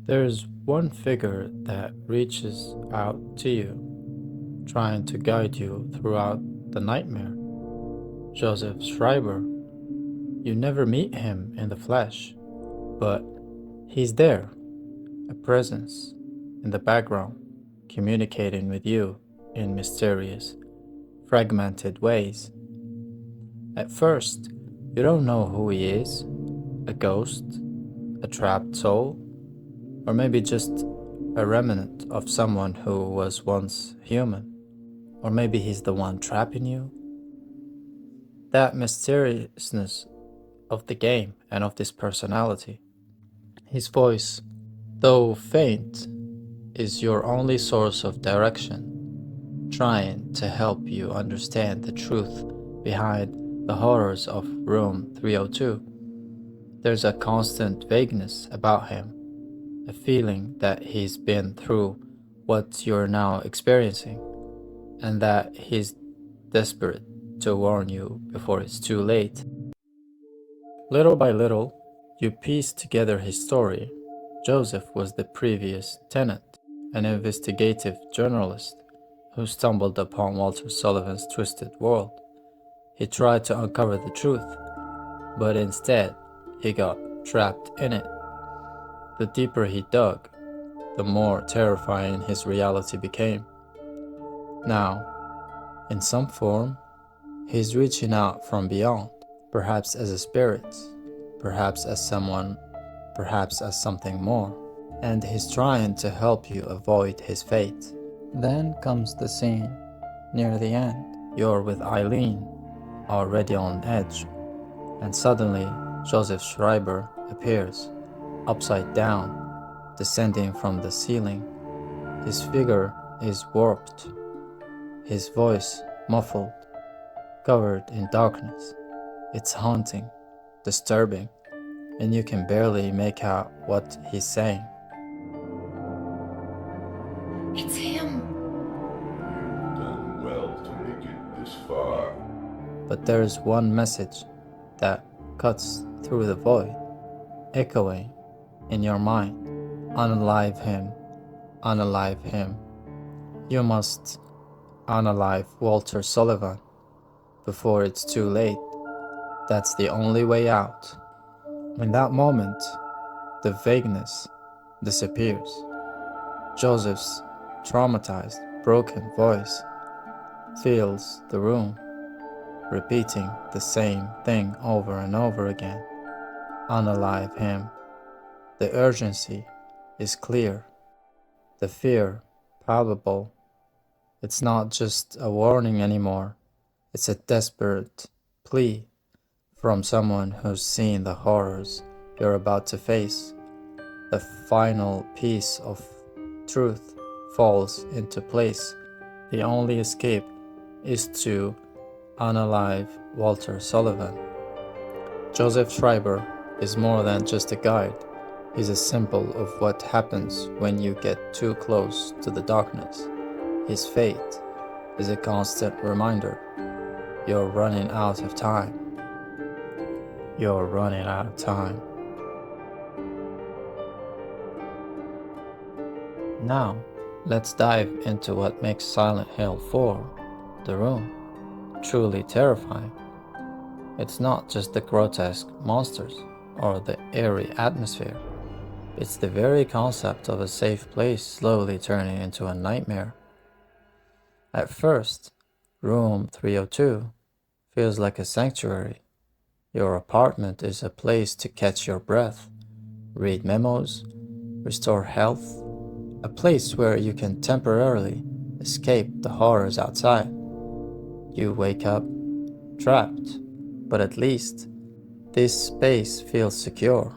There's one figure that reaches out to you, trying to guide you throughout the nightmare. Joseph Schreiber. You never meet him in the flesh, but he's there, a presence in the background, communicating with you in mysterious, fragmented ways. At first, you don't know who he is, a ghost, a trapped soul, or maybe just a remnant of someone who was once human. Or maybe he's the one trapping you. That mysteriousness of the game and of this personality. His voice, though faint, is your only source of direction, trying to help you understand the truth behind the horrors of Room 302. There's a constant vagueness about him, a feeling that he's been through what you're now experiencing, and that he's desperate to warn you before it's too late. Little by little, you piece together his story. Joseph was the previous tenant, an investigative journalist who stumbled upon Walter Sullivan's twisted world. He tried to uncover the truth, but instead, he got trapped in it. The deeper he dug, the more terrifying his reality became. Now, in some form, he's reaching out from beyond, perhaps as a spirit, perhaps as someone, perhaps as something more, and he's trying to help you avoid his fate. Then comes the scene. Near the end, you're with Eileen, already on edge, and suddenly Joseph Schreiber appears, upside down, descending from the ceiling. His figure is warped, his voice muffled, covered in darkness. It's haunting, disturbing, and you can barely make out what he's saying. It's him. You've done well to make it this far. But there's one message that cuts through the void, echoing in your mind. Unalive him, unalive him. You must unalive Walter Sullivan before it's too late. That's the only way out. In that moment, the vagueness disappears. Joseph's traumatized, broken voice fills the room, repeating the same thing over and over again. Unalive him. The urgency is clear, the fear palpable. It's not just a warning anymore, it's a desperate plea from someone who's seen the horrors you're about to face. The final piece of truth falls into place. The only escape is to unalive Walter Sullivan. Joseph Schreiber is more than just a guide. He's a symbol of what happens when you get too close to the darkness. His fate is a constant reminder. You're running out of time. You're running out of time. Now, let's dive into what makes Silent Hill 4, The Room, truly terrifying. It's not just the grotesque monsters or the eerie atmosphere. It's the very concept of a safe place slowly turning into a nightmare. At first, Room 302 feels like a sanctuary. Your apartment is a place to catch your breath, read memos, restore health, a place where you can temporarily escape the horrors outside. You wake up trapped, but at least this space feels secure.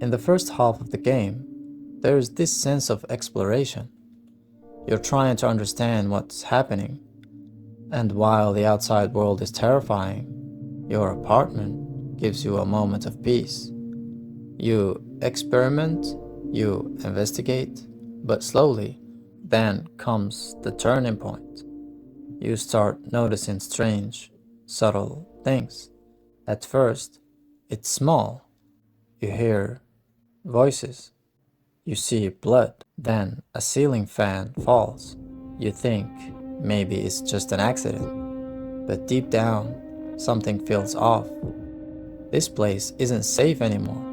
In the first half of the game, there is this sense of exploration. You're trying to understand what's happening, and while the outside world is terrifying, your apartment gives you a moment of peace. You experiment, you investigate, but slowly, then comes the turning point. You start noticing strange, subtle things. At first, it's small. You hear voices. You see blood, then a ceiling fan falls. You think maybe it's just an accident, but deep down, something feels off. This place isn't safe anymore,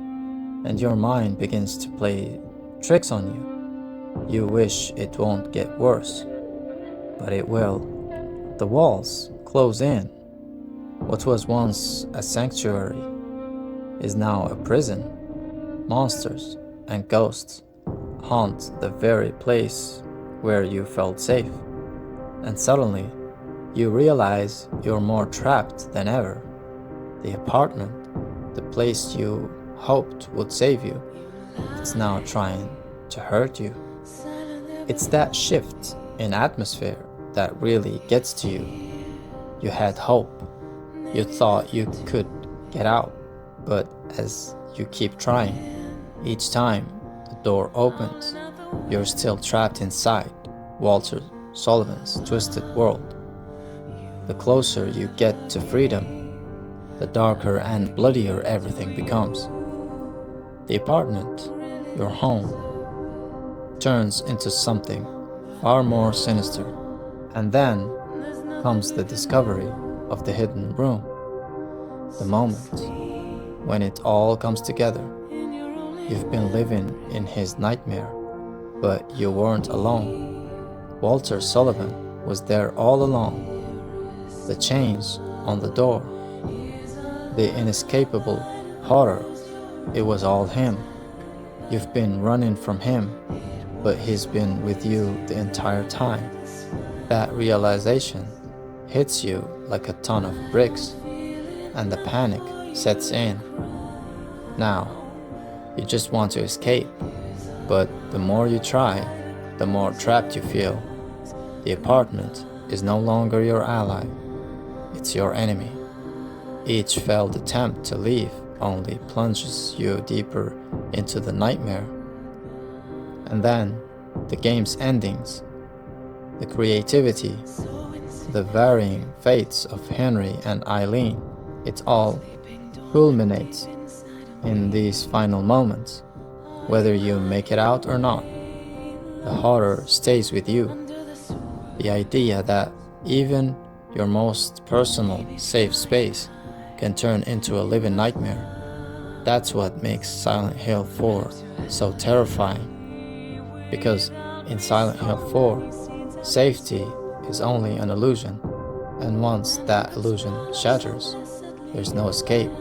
and your mind begins to play tricks on you. You wish it won't get worse, but it will. The walls close in. What was once a sanctuary is now a prison. Monsters and ghosts haunt the very place where you felt safe. And suddenly, you realize you're more trapped than ever. The apartment, the place you hoped would save you, it's now trying to hurt you. It's that shift in atmosphere that really gets to you. You had hope. You thought you could get out, but as you keep trying, each time the door opens, you're still trapped inside Walter Sullivan's twisted world. The closer you get to freedom, the darker and bloodier everything becomes. The apartment, your home, turns into something far more sinister. And then comes the discovery of the hidden room, the moment when it all comes together. You've been living in his nightmare, but you weren't alone. Walter Sullivan was there all along. The chains on the door, the inescapable horror, it was all him. You've been running from him, but he's been with you the entire time. That realization hits you like a ton of bricks, and the panic sets in. Now, you just want to escape, but the more you try, the more trapped you feel. The apartment is no longer your ally, it's your enemy. Each failed attempt to leave only plunges you deeper into the nightmare. And then, the game's endings, the creativity, the varying fates of Henry and Eileen, it all culminates in these final moments. Whether you make it out or not, the horror stays with you. The idea that even your most personal safe space can turn into a living nightmare. That's what makes Silent Hill 4 so terrifying. Because in Silent Hill 4, safety is only an illusion, and once that illusion shatters, there's no escape.